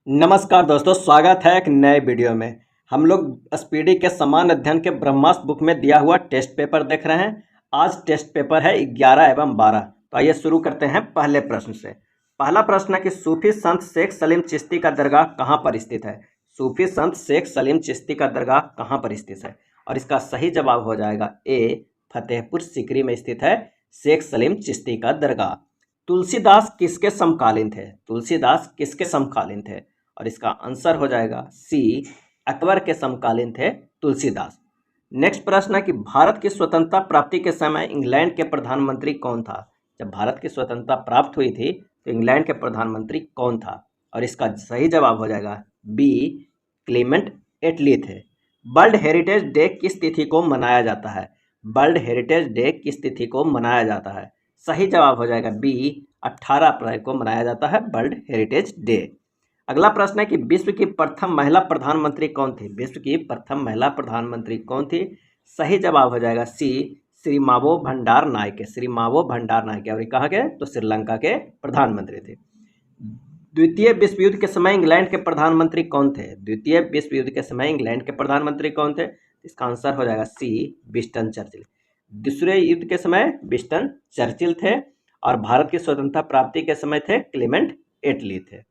नमस्कार दोस्तों, स्वागत है एक नए वीडियो में। हम लोग स्पीडी के समान अध्ययन के ब्रह्मास्त्र बुक में दिया हुआ टेस्ट पेपर देख रहे हैं। आज टेस्ट पेपर है 11 एवं 12। तो आइए शुरू करते हैं पहले प्रश्न से। पहला प्रश्न है कि सूफी संत शेख सलीम चिश्ती का दरगाह कहाँ पर स्थित है। सूफी संत शेख सलीम चिश्ती का दरगाह कहाँ पर स्थित है, और इसका सही जवाब हो जाएगा ए, फतेहपुर सीकरी में स्थित है शेख सलीम चिश्ती का दरगाह। तुलसीदास किसके समकालीन थे। तुलसीदास किसके समकालीन थे, और इसका आंसर हो जाएगा सी, अकबर के समकालीन थे तुलसीदास। नेक्स्ट प्रश्न है कि भारत की स्वतंत्रता प्राप्ति के समय इंग्लैंड के प्रधानमंत्री कौन था। जब भारत की स्वतंत्रता प्राप्त हुई थी तो इंग्लैंड के प्रधानमंत्री कौन था, और इसका सही जवाब हो जाएगा बी, क्लेमेंट एटली थे। वर्ल्ड हेरिटेज डे किस तिथि को मनाया जाता है। वर्ल्ड हेरिटेज डे किस तिथि को मनाया जाता है। सही जवाब हो जाएगा बी, 18 अप्रैल को मनाया जाता है वर्ल्ड हेरिटेज डे। अगला प्रश्न है कि विश्व की प्रथम महिला प्रधानमंत्री कौन थी। विश्व की प्रथम महिला प्रधानमंत्री कौन थी। सही जवाब हो जाएगा सी, श्रीमावो भंडार नायके। श्रीमावो भंडार नायके, और ये कहाँ के, तो श्रीलंका के प्रधानमंत्री थे। द्वितीय विश्व युद्ध के समय इंग्लैंड के प्रधानमंत्री कौन थे। द्वितीय विश्व युद्ध के समय इंग्लैंड के प्रधानमंत्री कौन थे। इसका आंसर हो जाएगा सी, विंस्टन चर्चिल। दूसरे युद्ध के समय विंस्टन चर्चिल थे, और भारत की स्वतंत्रता प्राप्ति के समय थे क्लेमेंट एटली थे।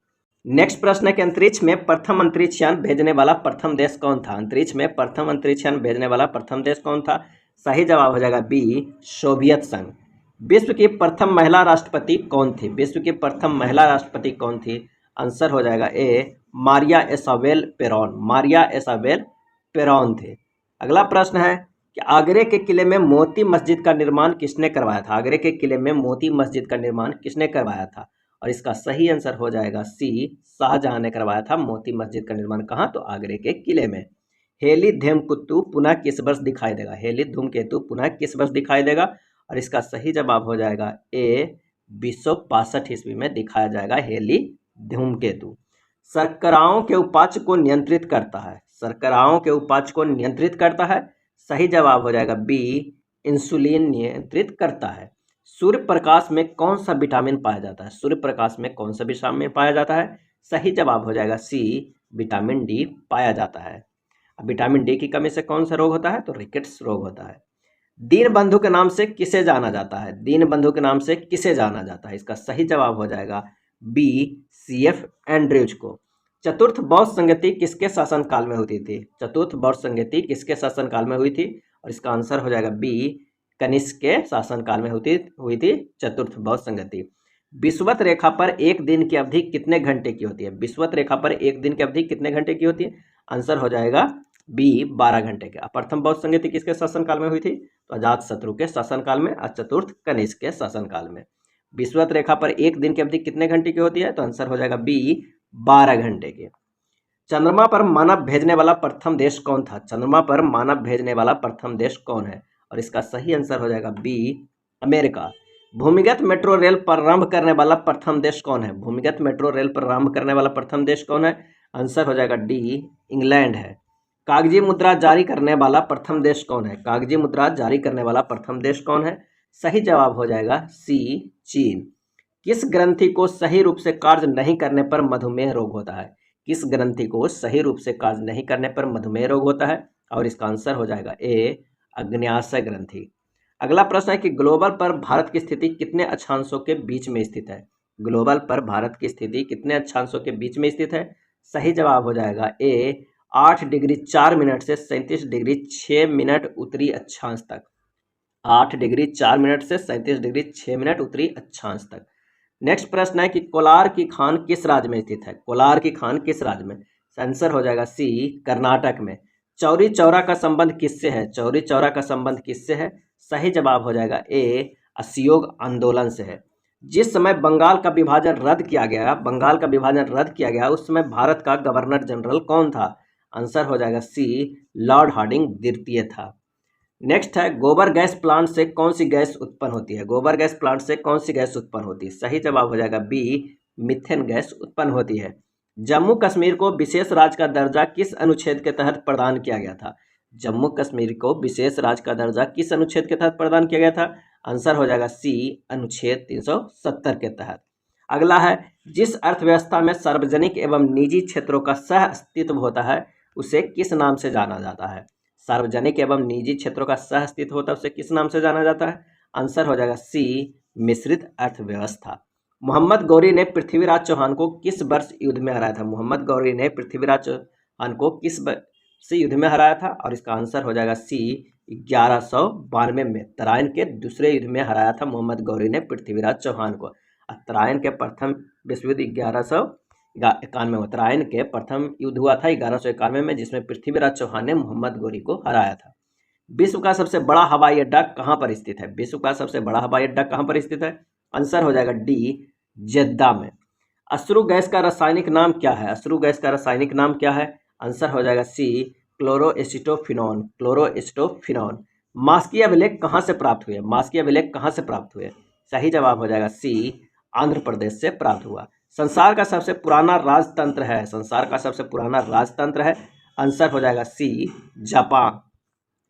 नेक्स्ट प्रश्न है कि अंतरिक्ष में प्रथम अंतरिक्ष यान भेजने वाला प्रथम देश कौन था। अंतरिक्ष में प्रथम अंतरिक्ष यान भेजने वाला प्रथम देश कौन था। सही जवाब हो जाएगा बी, सोवियत संघ। विश्व की प्रथम महिला राष्ट्रपति कौन थी। विश्व की प्रथम महिला राष्ट्रपति कौन थी। आंसर हो जाएगा A, Maria Isabel Peron. Maria Isabel Peron थे। अगला प्रश्न है कि आगरे के किले में मोती मस्जिद का निर्माण किसने करवाया था। आगरे के किले में मोती मस्जिद का निर्माण किसने करवाया था, और इसका सही आंसर हो जाएगा सी, शाहजहां ने करवाया था मोती मस्जिद का निर्माण। कहाँ, तो आगरे के किले में। हेली धूमकेतु पुनः किस वर्ष दिखाई देगा। हेली धूमकेतु पुनः किस वर्ष दिखाई देगा, और इसका सही जवाब हो जाएगा ए, 2065 ईस्वी में दिखाया जाएगा हेली धूमकेतु। शर्कराओं के उपाच्य को नियंत्रित करता है। शर्कराओं के उपाच्य को नियंत्रित करता है। सही जवाब हो जाएगा बी, इंसुलिन नियंत्रित करता है। सूर्य प्रकाश में कौन सा विटामिन पाया जाता है। सूर्य प्रकाश में कौन सा विटामिन पाया जाता है। सही जवाब हो जाएगा सी, विटामिन डी पाया जाता है। अब विटामिन डी की कमी से कौन सा रोग होता है, तो रिकेट्स रोग होता है। दीनबंधु के नाम से किसे जाना जाता है। दीनबंधु के नाम से किसे जाना जाता है। इसका सही जवाब हो जाएगा बी, CF एंड्रयूज को। चतुर्थ बौद्ध संगति किसके शासनकाल में होती थी। चतुर्थ बौद्ध संगति किसके शासनकाल में हुई थी, और इसका आंसर हो जाएगा बी, कनिष्क के शासनकाल में हुई थी चतुर्थ बौद्ध संगति। विषुवत रेखा पर एक दिन की अवधि कितने घंटे की होती है। विषुवत रेखा पर एक दिन की अवधि कितने घंटे की होती है। आंसर हो जाएगा बी, 12 घंटे के। प्रथम बौद्ध संगति किसके शासनकाल में हुई थी, तो अजातशत्रु के शासनकाल में, और चतुर्थ कनिष्क के शासनकाल में। विषुवत रेखा पर एक दिन की अवधि कितने घंटे की होती है, तो आंसर हो जाएगा बी, 12 घंटे की। चंद्रमा पर मानव भेजने वाला प्रथम देश कौन था। चंद्रमा पर मानव भेजने वाला प्रथम देश कौन है, और इसका सही आंसर हो जाएगा बी, अमेरिका। भूमिगत मेट्रो रेल प्रारंभ करने वाला प्रथम देश कौन है। भूमिगत मेट्रो रेल प्रारंभ करने वाला प्रथम देश कौन है। आंसर हो जाएगा डी, इंग्लैंड है। कागजी मुद्रा जारी करने वाला प्रथम देश कौन है। कागजी मुद्रा जारी करने वाला प्रथम देश कौन है। सही जवाब हो जाएगा सी, चीन। किस ग्रंथि को सही रूप से कार्य नहीं करने पर मधुमेह रोग होता है। किस ग्रंथि को सही रूप से कार्य नहीं करने पर मधुमेह रोग होता है, और इसका आंसर हो जाएगा ए, अग्न्याशय ग्रंथि। अगला प्रश्न है कि ग्लोबल पर भारत की स्थिति कितने अक्षांशों के बीच में स्थित है। ग्लोबल पर भारत की स्थिति कितने अक्षांशों के बीच में स्थित है। सही जवाब हो जाएगा ए, 8 डिग्री 4 मिनट से 37 डिग्री 6 मिनट उत्तरी अक्षांश तक। 8 डिग्री 4 मिनट से 37 डिग्री 6 मिनट उत्तरी अक्षांश तक। नेक्स्ट प्रश्न है कि कोलार की खान किस राज्य में स्थित है। कोलार की खान किस राज्य में। आंसर हो जाएगा सी, कर्नाटक में। चौरी चौरा का संबंध किससे है। चौरी चौरा का संबंध किससे है। सही जवाब हो जाएगा ए, असहयोग आंदोलन से है। जिस समय बंगाल का विभाजन रद्द किया गया, बंगाल का विभाजन रद्द किया गया, उस समय भारत का गवर्नर जनरल कौन था। आंसर हो जाएगा सी, लॉर्ड हार्डिंग द्वितीय था। नेक्स्ट है, गोबर गैस प्लांट से कौन सी गैस उत्पन्न होती है। गोबर गैस प्लांट से कौन सी गैस उत्पन्न होती है। सही जवाब हो जाएगा बी, मीथेन गैस उत्पन्न होती है। जम्मू कश्मीर को विशेष राज्य का दर्जा किस अनुच्छेद के तहत प्रदान किया गया था। जम्मू कश्मीर को विशेष राज्य का दर्जा किस अनुच्छेद के तहत प्रदान किया गया था। आंसर हो जाएगा सी, अनुच्छेद 370 के तहत। अगला है, जिस अर्थव्यवस्था में सार्वजनिक एवं निजी क्षेत्रों का सह अस्तित्व होता है उसे किस नाम से जाना जाता है? सार्वजनिक एवं निजी क्षेत्रों का सह अस्तित्व होता है उसे किस नाम से जाना जाता है? आंसर हो जाएगा सी, मिश्रित अर्थव्यवस्था। मोहम्मद गौरी ने पृथ्वीराज चौहान को किस वर्ष युद्ध में हराया था? मोहम्मद गौरी ने पृथ्वीराज चौहान को किस वर्ष युद्ध में हराया था? और इसका आंसर हो जाएगा सी, 1192 में तराइन के दूसरे युद्ध में हराया था मोहम्मद गौरी ने पृथ्वीराज चौहान को। तराइन के प्रथम विश्व युद्ध 1191 में, तराइन के प्रथम युद्ध हुआ था 1191 में, जिसमें पृथ्वीराज चौहान ने मोहम्मद गौरी को हराया था। विश्व का सबसे बड़ा हवाई अड्डा कहाँ पर स्थित है? विश्व का सबसे बड़ा हवाई अड्डा कहाँ पर स्थित है? आंसर हो जाएगा डी, जेद्दा में। अश्रु गैस का रासायनिक नाम क्या है? अश्रु गैस का रासायनिक नाम क्या है? आंसर हो जाएगा सी, क्लोरोएसिटोफिनॉन, क्लोरोएसिटोफिनॉन। मास्की अभिलेख कहाँ से प्राप्त हुए? मास्की अभिलेख कहाँ से प्राप्त हुए? सही जवाब हो जाएगा सी, आंध्र प्रदेश से प्राप्त हुआ। संसार का सबसे पुराना राजतंत्र है, संसार का सबसे पुराना राजतंत्र है, आंसर हो जाएगा सी, जापान।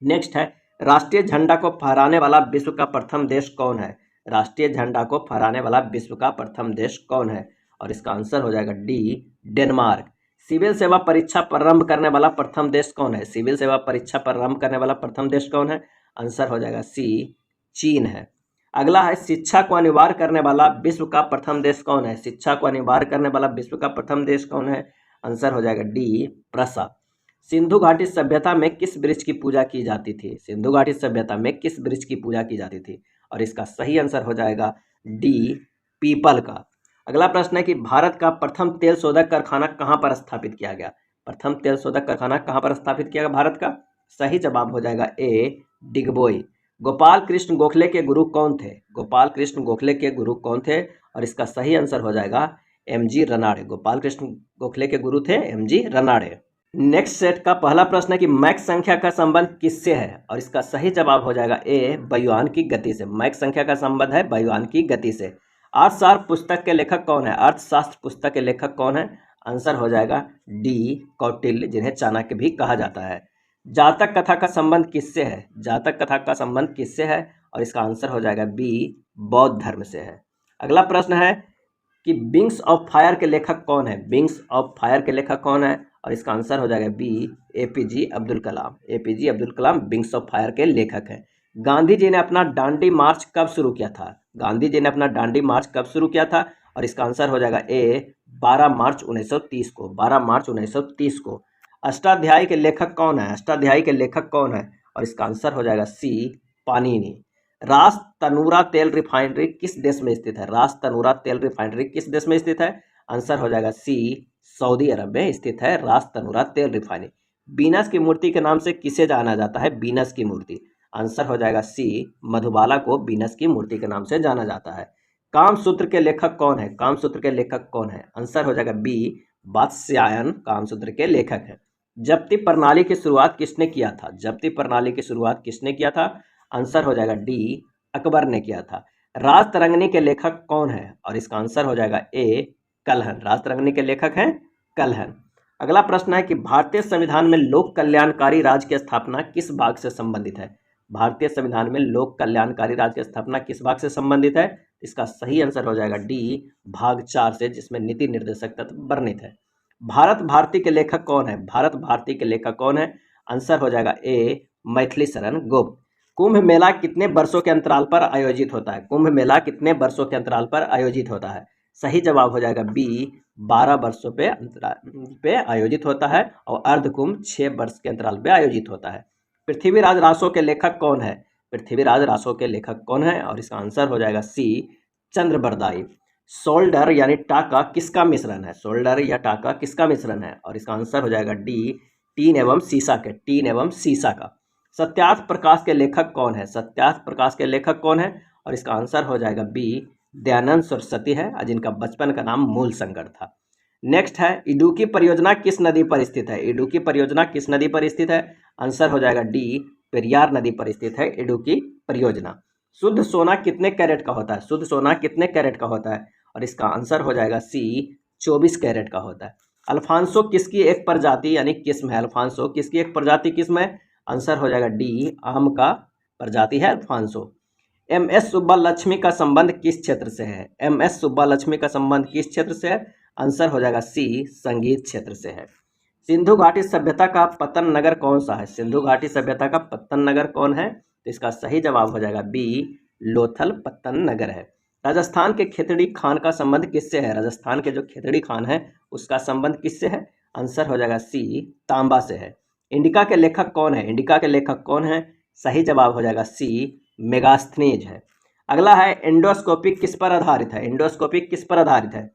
नेक्स्ट है, राष्ट्रीय झंडा को फहराने वाला विश्व का प्रथम देश कौन है? राष्ट्रीय झंडा को फहराने वाला विश्व का प्रथम देश कौन है? और इसका आंसर हो जाएगा डी, डेनमार्क। सिविल सेवा परीक्षा प्रारंभ करने वाला प्रथम देश कौन है? सिविल सेवा परीक्षा प्रारंभ करने वाला प्रथम देश कौन है? आंसर हो जाएगा सी, चीन है। अगला है, शिक्षा को अनिवार्य करने वाला विश्व का प्रथम देश कौन है? शिक्षा को अनिवार्य करने वाला विश्व का प्रथम देश कौन है? आंसर हो जाएगा डी, प्रसा। सिंधु घाटी सभ्यता में किस वृक्ष की पूजा की जाती थी? सिंधु घाटी सभ्यता में किस वृक्ष की पूजा की जाती थी? और इसका सही आंसर हो जाएगा डी, पीपल का। अगला प्रश्न है कि भारत का प्रथम तेल शोधक कारखाना कहाँ पर स्थापित किया गया? प्रथम तेल शोधक कारखाना कहाँ पर स्थापित किया गया भारत का? सही जवाब हो जाएगा ए, डिगबोई। गोपाल कृष्ण गोखले के गुरु कौन थे? गोपाल कृष्ण गोखले के गुरु कौन थे? और इसका सही आंसर हो जाएगा एमजी रनाड़े। गोपाल कृष्ण गोखले के गुरु थे एमजी रनाड़े। नेक्स्ट सेट का पहला प्रश्न है कि मैक संख्या का संबंध किससे है? और इसका सही जवाब हो जाएगा ए, वायुयान की गति से। मैक संख्या का संबंध है वायुयान की गति से। अर्थशास्त्र पुस्तक के लेखक कौन है? अर्थशास्त्र पुस्तक के लेखक कौन है? आंसर हो जाएगा डी, कौटिल्य, जिन्हें चाणक्य भी कहा जाता है। जातक कथा का संबंध किससे है? जातक कथा का संबंध किससे है? और इसका आंसर हो जाएगा बी, बौद्ध धर्म से है। अगला प्रश्न है कि विंग्स ऑफ फायर के लेखक कौन है? विंग्स ऑफ फायर के लेखक कौन है? और इसका आंसर हो जाएगा B, APJ Abdul Kalam. APJ Abdul Kalam wings of fire के लेखक हैं। गांधी जी ने अपना दांडी मार्च कब शुरू किया था? गांधी जी ने अपना दांडी मार्च कब शुरू किया था? और इसका आंसर हो जाएगा ए, 12 मार्च 1930 को। 12 मार्च 1930 को। अष्टाध्यायी के लेखक कौन है? अष्टाध्यायी के लेखक कौन है? और इसका आंसर हो जाएगा सी, पाणिनि। रास तनूरा तेल रिफाइनरी किस देश में स्थित है? रास तनूरा तेल रिफाइनरी किस देश में स्थित है? आंसर हो जाएगा सी, सऊदी अरब में स्थित है रास तनूरा तेल रिफाइनरी। वीनस की मूर्ति के नाम से किसे जाना जाता है? वीनस की मूर्ति। आंसर हो जाएगा सी, मधुबाला को वीनस की मूर्ति के नाम से जाना जाता है। कामसूत्र के लेखक कौन है? कामसूत्र के लेखक कौन है? आंसर हो जाएगा बी, वात्स्यायन कामसूत्र के लेखक है। जप्ती प्रणाली की शुरुआत किसने किया था? जप्ती प्रणाली की शुरुआत किसने किया था? आंसर हो जाएगा डी, अकबर ने किया था। राज तरंगिणी के लेखक कौन है? और इसका आंसर हो जाएगा ए, कल्हण। राज तरंगिणी के लेखक हैं कल्हण। अगला प्रश्न है कि भारतीय संविधान में लोक कल्याणकारी राज्य की स्थापना किस भाग से संबंधित है? भारतीय संविधान में लोक कल्याणकारी राज्य की स्थापना किस भाग से संबंधित है? इसका सही आंसर हो जाएगा डी, भाग 4 से, जिसमें नीति निर्देशक तत्व वर्णित है। भारत भारती के लेखक कौन है? भारत भारती के लेखक कौन है? आंसर हो जाएगा ए, मैथिली शरण गुप्त। कुंभ मेला कितने वर्षों के अंतराल पर आयोजित होता है? कुंभ मेला कितने वर्षों के अंतराल पर आयोजित होता है? सही जवाब हो जाएगा बी, 12 वर्षों पे अंतराल पे आयोजित होता है। और अर्धकुंभ 6 वर्ष के अंतराल पे आयोजित होता है। पृथ्वीराज रासो के लेखक कौन है? पृथ्वीराज रासो के लेखक कौन है? और इसका आंसर हो जाएगा सी, चंद्रबरदाई। सोल्डर यानी टाका किसका मिश्रण है? सोल्डर या टाका किसका मिश्रण है? और इसका आंसर हो जाएगा डी, टीन एवं सीसा के। टीन एवं सीसा का। सत्यार्थ प्रकाश के लेखक कौन है? सत्यार्थ प्रकाश के लेखक कौन है? और इसका आंसर हो जाएगा बी, दयानंद सरस्वती है, जिनका बचपन का नाम मूल शंकर था। नेक्स्ट है, इडुक्की परियोजना किस नदी पर स्थित है? इडुक्की परियोजना किस नदी पर स्थित है? आंसर हो जाएगा डी, पेरियार नदी पर स्थित है इडुक्की परियोजना। शुद्ध सोना कितने कैरेट का होता है? शुद्ध सोना कितने कैरेट का होता है? और इसका आंसर हो जाएगा सी, 24 कैरेट का होता है। अल्फांसो किसकी एक प्रजाति यानी किस्म है? अल्फांसो किसकी एक प्रजाति किस्म है? आंसर हो जाएगा डी, आम का प्रजाति है अल्फांसो। एम एस सुब्बालक्ष्मी का संबंध किस क्षेत्र से है? एम एस सुब्बालक्ष्मी का संबंध किस क्षेत्र से है? आंसर हो जाएगा सी, संगीत क्षेत्र से है। सिंधु घाटी सभ्यता का पतन नगर कौन सा है? सिंधु घाटी सभ्यता का पतन नगर कौन है? तो इसका सही जवाब हो जाएगा बी, लोथल पतन नगर है। राजस्थान के खेतड़ी खान का संबंध किससे है? राजस्थान के जो खेतड़ी खान है उसका संबंध किससे है? आंसर हो जाएगा सी, तांबा से है। इंडिका के लेखक कौन है? इंडिका के लेखक कौन है? सही जवाब हो जाएगा सी, मेगास्थनीज है। अगला है एंडोस्कोपिक किस पर आधारित है? एंडोस्कोपिक किस पर आधारित है?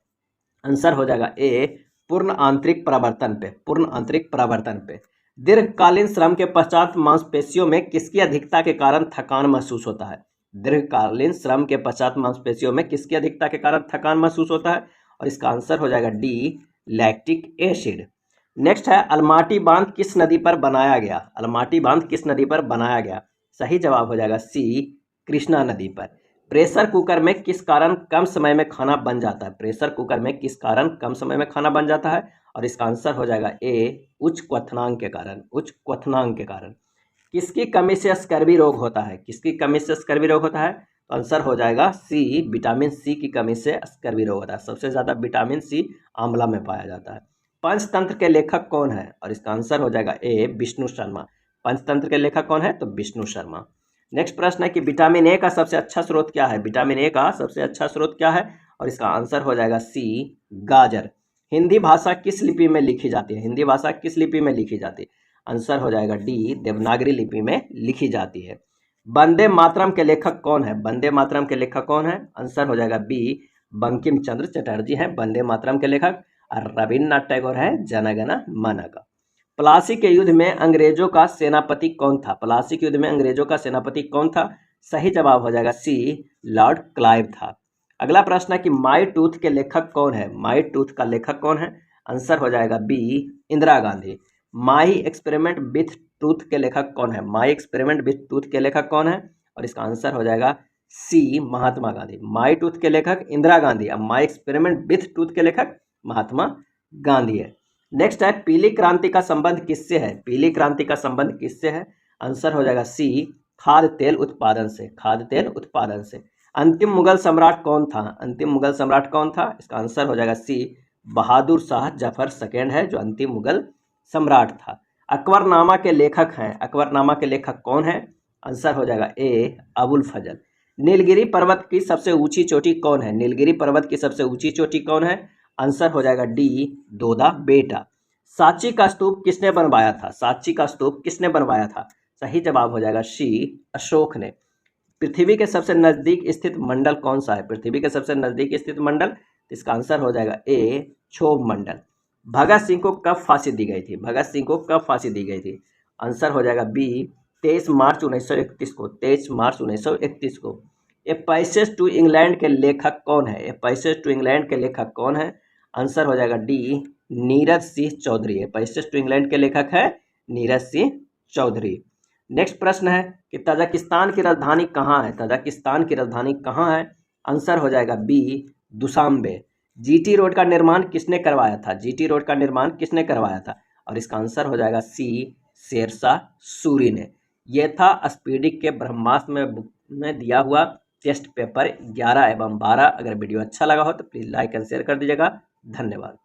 आंसर हो जाएगा ए, पूर्ण आंतरिक परावर्तन पे, पूर्ण आंतरिक परावर्तन पे। दीर्घकालीन श्रम के पश्चात मांसपेशियों में किसकी अधिकता के कारण थकान महसूस होता है? दीर्घकालीन श्रम के पश्चात मांसपेशियों में किसकी अधिकता के कारण थकान महसूस होता है? और इसका आंसर हो जाएगा डी, लैक्टिक एसिड। नेक्स्ट है अलमाटी बांध किस नदी पर बनाया गया? अलमाटी बांध किस नदी पर बनाया गया? सही जवाब हो जाएगा सी, कृष्णा नदी पर। प्रेशर कुकर में किस कारण कम समय में खाना बन जाता है? प्रेशर कुकर में किस कारण कम समय में खाना बन जाता है? और इसका आंसर हो जाएगा ए, उच्च क्वथनांक के कारण, उच्च क्वथनांक के कारण। किसकी कमी से स्कर्वी रोग होता है? किसकी कमी से स्कर्वी रोग होता है? तो आंसर हो जाएगा सी, विटामिन सी की कमी से स्कर्वी रोग होता है। सबसे ज़्यादा विटामिन सी आंवला में पाया जाता है। पंचतंत्र के लेखक कौन है? और इसका आंसर हो जाएगा ए, विष्णु शर्मा। पंचतंत्र के लेखक कौन है? तो विष्णु शर्मा। नेक्स्ट प्रश्न है कि विटामिन ए का सबसे अच्छा स्रोत क्या है? विटामिन ए का सबसे अच्छा स्रोत क्या है? और इसका आंसर हो जाएगा सी, गाजर। हिंदी भाषा किस लिपि में लिखी जाती है? हिंदी भाषा किस लिपि में लिखी जाती है? आंसर हो जाएगा डी, देवनागरी लिपि में लिखी जाती है। वंदे मातरम के लेखक कौन है? वंदे मातरम के लेखक कौन है? आंसर हो जाएगा बी, बंकिम चंद्र चटर्जी हैं वंदे मातरम के लेखक। और रविन्द्रनाथ टैगोर है जन गण मन का। प्लासी के युद्ध में अंग्रेजों का सेनापति कौन था? प्लासी के युद्ध में अंग्रेजों का सेनापति कौन था? सही जवाब हो जाएगा सी, लॉर्ड क्लाइव था। अगला प्रश्न है कि माई टूथ के लेखक कौन है? माई टूथ का लेखक कौन है? आंसर हो जाएगा B, Indira Gandhi. My experiment with टूथ के लेखक कौन है? माई एक्सपेरिमेंट विथ टूथ के लेखक कौन है? और इसका आंसर हो जाएगा सी, महात्मा गांधी। माई टूथ के लेखक इंदिरा गांधी, अब माई एक्सपेरिमेंट विथ टूथ के लेखक महात्मा गांधी है। नेक्स्ट है पीली क्रांति का संबंध किससे है? पीली क्रांति का संबंध किससे है? आंसर हो जाएगा सी, खाद्य तेल उत्पादन से, खाद्य तेल उत्पादन से। अंतिम मुगल सम्राट कौन था? अंतिम मुगल सम्राट कौन था? इसका आंसर हो जाएगा सी, बहादुर शाह जफर सेकेंड है जो अंतिम मुगल सम्राट था। अकबरनामा के लेखक हैं, अकबरनामा के लेखक कौन है? आंसर हो जाएगा ए, अबुल फजल। नीलगिरी पर्वत की सबसे ऊंची चोटी कौन है? नीलगिरी पर्वत की सबसे ऊंची चोटी कौन है? आंसर हो जाएगा डी, दोदा बेटा। सांची का स्तूप किसने बनवाया था? सांची का स्तूप किसने बनवाया था? सही जवाब हो जाएगा सी, अशोक ने। पृथ्वी के सबसे नजदीक स्थित मंडल कौन सा है? पृथ्वी के सबसे नजदीक स्थित मंडल, इसका आंसर हो जाएगा ए, क्षोभ मंडल। भगत सिंह को कब फांसी दी गई थी? भगत सिंह को कब फांसी दी गई थी? आंसर हो जाएगा बी, 23 मार्च 1931 को, 23 मार्च 1931 को। ए पैसेज टू इंग्लैंड के लेखक कौन है? ए पैसेज टू इंग्लैंड के लेखक कौन है? आंसर हो जाएगा D, Neeraj Singh Chaudhary. A passage to England के लेखक है नीरज सिंह चौधरी। नेक्स्ट प्रश्न है कि तजाकिस्तान की राजधानी कहाँ है? तजाकिस्तान की राजधानी कहाँ है? आंसर हो जाएगा बी, दुशांबे। जीटी रोड का निर्माण किसने करवाया था? जीटी रोड का निर्माण किसने करवाया था? और इसका आंसर हो जाएगा सी, शेरशाह सूरी ने। यह था स्पीडी के ब्रह्मास्त्र में दिया हुआ टेस्ट पेपर 11 एवं 12। अगर वीडियो अच्छा लगा हो तो प्लीज़ लाइक एंड शेयर कर दीजिएगा। धन्यवाद।